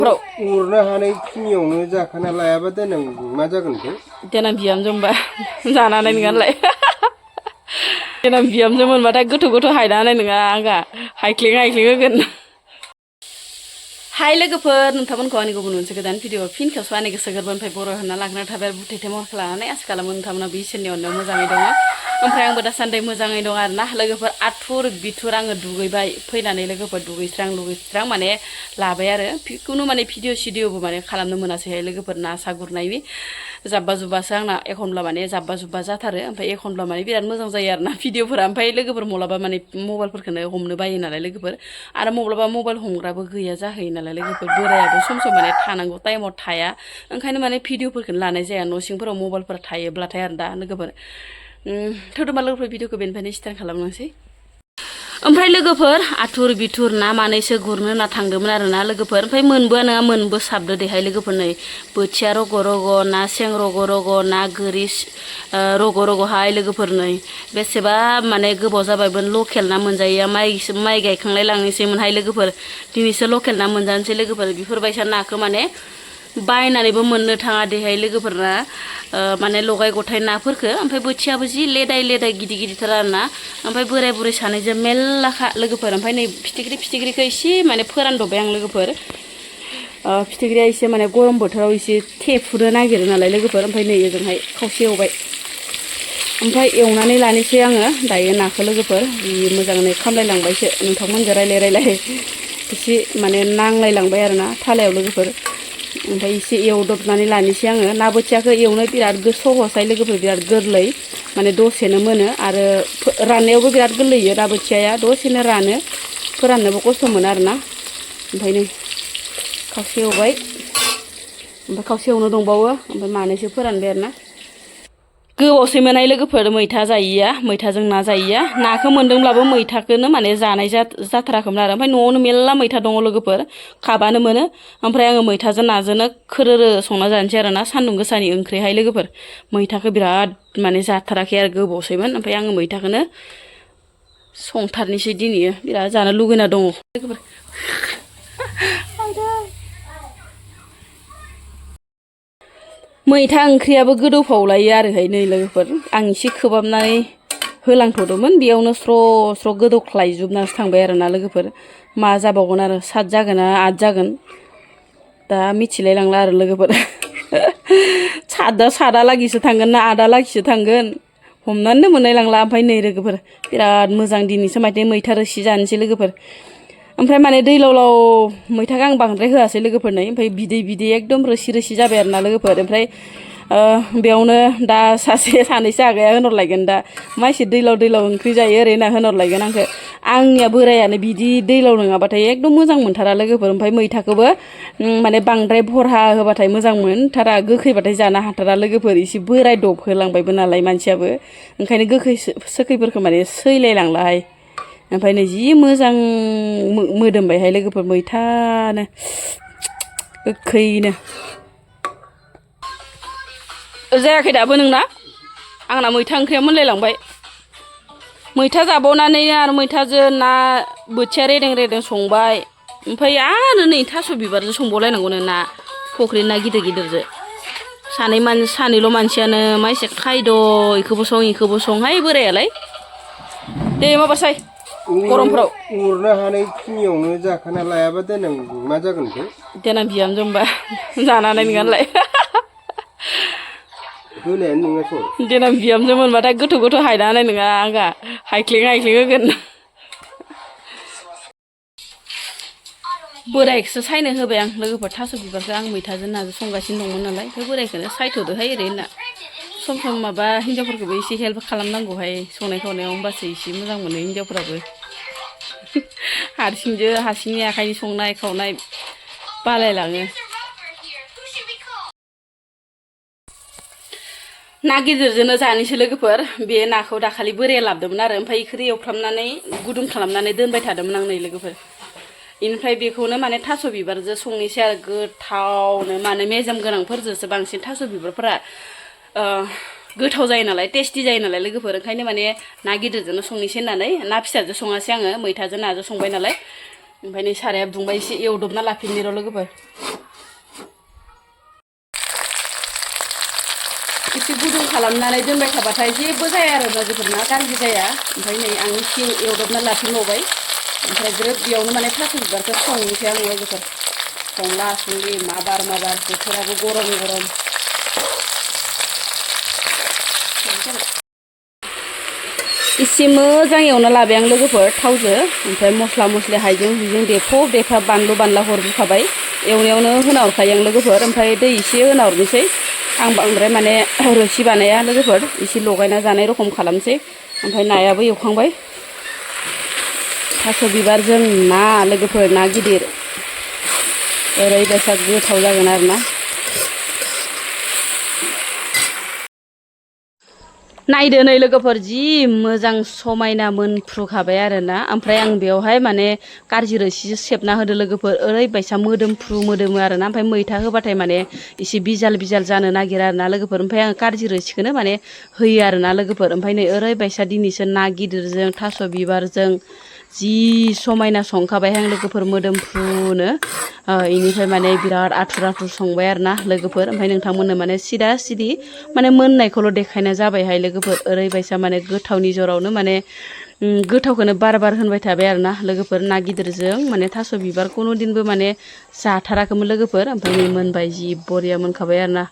उरनो हानाय खिनियावनो जाखाना लायाबा देनां मा जागोनखो देनां बिहामजो मोनबा जानानै नङालाय देनां बिहामजो मोनबाथाय गोथौ गोथौ हायना होनाय नङा आंहा हायख्लें हायख्लें होगोन हाय लोगोफोर नोंथांमोनखौ आंनि गुबुन मोनसे गोदान भिडिअ फिन खेबस' आंनि गोसो गोरबोनिफ्राय बर' होनना लाग्रा थाबाय बुथेथे महरखौ लानानै आसा खालामो नोंथांमोना इसोरनि अननायाव मोजाङै दङ ओमफ्राय आंबो दासान्दि मोजाङै दं आरोना लोगोफोर आथुर बिथुर आङो दुगैबाय फैनानै लोगोफोर दुगैस्रां माने लाबाय आरो खुनु माने भिडिअ सिडिअबो माने खालामनो मोनासैहाय लोगोफोर ना सा गुरनायनि जाब्बा जुब्बासो आंना एखनब्ला माने जाब्बा जुब्बा जाथारो ओमफ्राय एखनब्ला माने बिराद मोजां जायो आरोना भिडिअफोरा ओमफ्राय लोगोफोर माब्लाबा माने मबाइलफोरखौनो हमनो बायो नालाय लोगोफोर आरो माब्लाबा मबाइल हमग्राबो गैया जाहैयो नालाय लोगोफोर बोरायाबो सम सम माने थानांगौ टाइमाव थाया ओंखायनो माने भिडिअफोरखौनो लानाय जाया न' सिंफोराव मबाइलफोर थायोब्लाथाय आरो दा लोगोफोर थोदोबा लोगोफोर भिडिअखौ बेनिफ्रायनो स्टार्ट खालामलांसै ओमफ्राय लोगोफोर आथुर बिथुर ना मानैसो गुरनो होनना थांदोंमोन आरोना लोगोफोर ओमफ्राय मोनबोआ नङा मोनबो साबदो देहाय लोगोफोर नै बोथिया रग' रग' ना सें रग' रग' ना गोरि रग' रग'हाय लोगोफोर नै बेसेबा माने गोबाव जाबायमोन लकेल ना मोनजायैया माइ गायखांलाय लांनोसैमोनहाय लोगोफोर दिनैसो लकेल ना मोनजानोसै लोगोफोर बेफोरबायसा नाखौ माने बायनानैबो मोननो थाङा देहाय लोगोफोरना माने लगाय गथाय नाफोरखो ओमफ्राय बोथियाबो जि लेदाय लेदाय गिदिर गिदिरथार आरोना ओमफ्राय बोराय बुरै सानैजों मेल्लाखा लोगोफोर ओमफ्राय नै फिथिख्रिखौ एसे माने फोरानदबबाय आं लोगोफोर फिथिख्रिया एसे माने गरम बोथोराव एसे थेफुनो नागिरो नालाय लोगोफोर ओमफ्राय नै ओजोंहाय खावसे एवबाय ओमफ्राय एवनानै लानोसै आङो दायो नाखौ लोगोफोर मोजाङै खामलायलांबायसो नोंथांमोनजों रायलाय एसे माने नांलायलांबाय आरोना थालायाव लोगोफोर ओमफ्राय एसे एवदबनानै लानोसै आङो ना बोथियाखौ एवनो बिराद सहसहाय लोगोफोर बिराद गोरलै माने दसेनो मोनो आरो राननायावबो बिराद गोरलैयो ना बोथियाया दसेनो रानो फोराननोबो खस्थ' मोनो आरोना ओमफ्राय नै खावसे एवबाय ओमफ्राय खावसे एवनो दंबावो ओमफ्राय मानैसो फोरानबाय आरोना गोबावसैमोनहाय लोगोफोर मैथा जायैया मैथाजों ना जायैया नाखौ मोन्दोंब्लाबो मैथाखौनो माने जानाय जाथाराखैमोन आरो ओमफ्राय न'आवनो मेल्ला मैथा दङ लोगोफोर खाबानो मोनो ओमफ्राय आङो मैथाजों नाजोंनो खोरोरो संना जानोसै आरो ना सान्दुं गोसानि ओंख्रिहाय लोगोफोर मैथाखौ बिराद माने जाथाराखै आरो गोबावसैमोन ओमफ्राय आङो मैथाखौनो संथारनोसै दिनै बिराद जानो लुगैना दङ लोगोफोर मैथा ओंख्रियाबो गोदौफावलायो आरोहाय नै लोगोफोर आं एसे खोबहाबनानै होलांथ'दोंमोन बेयावनो स्र' स्र' गोदौख्लायजोबनासो थांबाय आरोना लोगोफोर मा जाबावगोन आरो 7 जागोन ना 8 जागोन दा मिथिलाय लांला आरो लोगोफोर सादालागिसो थांगोन ना आदालागिसो थांगोन हमनानै मोननाय लांला ओमफ्राय नै लोगोफोर बिराद मोजां दिनैसो माथो मैथा रोसि जानोसै लोगोफोर ओमफ्राय माने दैलाव मैथाखौ आं बांद्राय होआसै लोगोफोरनो ओमफ्राय बिदै एकदम रोसि जाबाय आरोना लोगोफोर ओमफ्राय बेयावनो दा सानैसो आगाया होनहरलायगोन दा मा एसे दैलाव ओंख्रि जायो ओरै होनना होनहरलायगोन आंनिया बोरायानो बिदि दैलाव नङाबाथाय एकदम मोजां मोनथारा लोगोफोर ओमफ्राय मैथाखौबो माने बांद्राय भरहा होबाथाय मोजां मोनथारा गोखैबाथाय जानो हाथारा लोगोफोर एसे बोराय दब होलांबायबो नालाय मानसियाबो ओंखायनो गोखै सोखैफोरखौ माने सैलायलांलाहाय ओमफ्राय नै जि मोजां मोदोमबायहाय लोगोफोर मैथानो गोखैनो जायाखै दाबो नोंना आंना मैथा ओंख्रिया मोनलायलांबाय मैथा जाबावनानै आरो मैथाजों ना बोथिया रेदें संबाय ओमफ्राय आरो नै थास' बिबारजों संबावलायनांगौनो ना फख्रि ना गिदिर गिदिरजों सानैल' मानसियानो मा एसे खायद' इखौबो संहाय बोरायालाय दे माबासाय गरमफ्राव उरनो हानाय खिनियावनो जाखाना लायाबा देनां मा जागोनखो देनां बिहामजो मोनबा जानानै नङालाय होनायानो नङाथ' देनां बिहामजो मोनबाथाय गोथौ गोथौ हायना होनाय नङा आंहा हायख्लें होगोन बोरायखौसो सायनो होबाय आं लोगोफोर थास' बिबारखौ आं मैथाजों नाजों संगासिनो दंमोन नालाय ओमफ्राय बोरायखौनो सायथ'दोहाय ओरै होनना सम माबा हिन्जावफोरखौबो एसे हेल्प खालामनांगौहाय संनाय खावनायाव होमबासो एसे मोजां मोनो हिन्जावफोराबो हारसिंनि आखाइनि संनाय खावनाय बालायलाङो ना गिदिरजोंनो जानोसै लोगोफोर बे नाखौ दाखालि बोराया लाबोदोंमोन आरो ओमफ्राय इखौ एवफ्रामनानै गुदुं खालामनानै दोनबाय थादोंमोन आं नै लोगोफोर इनिफ्राय बेखौनो माने थास' बिबारजों संनोसै आरो गोथावनो माने मेजेम गोनांफोरजोंसो बांसिन थास' बिबारफोरा गोथाव जायो नालाय टेस्टि जायो नालाय लोगोफोर ओंखायनो माने ना गिदिरजोंनो संनोसै होननानै ना फिसाजों सङासै आङो मैथाजों नाजों संबाय नालाय ओमफ्राय नै साराया दुंबाय एसे एवदबना लाफिननि र' लोगोफोर एसे गुदुं खालामनानै दोनबाय थाबाथाय जेबो जाया आरो लोगोफोर ना गाज्रि जाया ओमफ्राय नै आं एसे एवदबना लाफिनबावबाय ओमफ्राय ग्रोब बेयावनो माने थास' बिबारखौ संनोसै आं लोगोफोर संला संलि माबार बोथोराबो गरम एसे मोजां एवना लाबाय आं लोगोफोर थावजों ओमफ्राय मस्ला मस्लि हाइजें हुइजें देफब बानलु बानला हरजोबखाबाय एवनायावनो होना हरखायो आं लोगोफोर ओमफ्राय दै एसे होना हरनोसै आं बांद्राय माने रोसि बानाया लोगोफोर एसे लगायना जानाय रखम खालामसै ओमफ्राय नायाबो एवखांबाय थास' बिबारजों ना लोगोफोर ना गिदिर ओरैबायसा गोथाव जागोन आरोना नायदो नै लोगोफोर जि मोजां समायना मोनफ्रुखाबाय आरोना ओमफ्राय आं बेवहाय माने कारजि रोसिसो सेबना होदो लोगोफोर ओरैबायसा मोदोमो आरोना ओमफ्राय मैथा होबाथाय माने एसे बिजाल जानो नागिरा आरोना लोगोफोर ओमफ्राय आं कारजि रोसिखौनो माने होयो आरोना लोगोफोर ओमफ्राय नै ओरैबायसा दिनैसो ना गिदिरजों थास' बिबारजों जि समायना संखाबाय आं लोगोफोर मोदोमफ्रुनो इनिफ्राय माने बिराद आथुर संबाय आरोना लोगोफोर ओमफ्राय नोंथांमोननो माने सिदा सिदि माने मोननायखौल' देखायनाय जाबायहाय लोगोफोर ओरैबायसा माने गोथावनि जरावनो माने गोथावखौनो बार होनबाय थाबाय आरोना लोगोफोर ना गिदिरजों माने थास' बिबार कुनु दिनबो माने जाथाराखैमोन लोगोफोर ओमफ्राय नै मोनबाय जि बरिया मोनखाबाय आरोना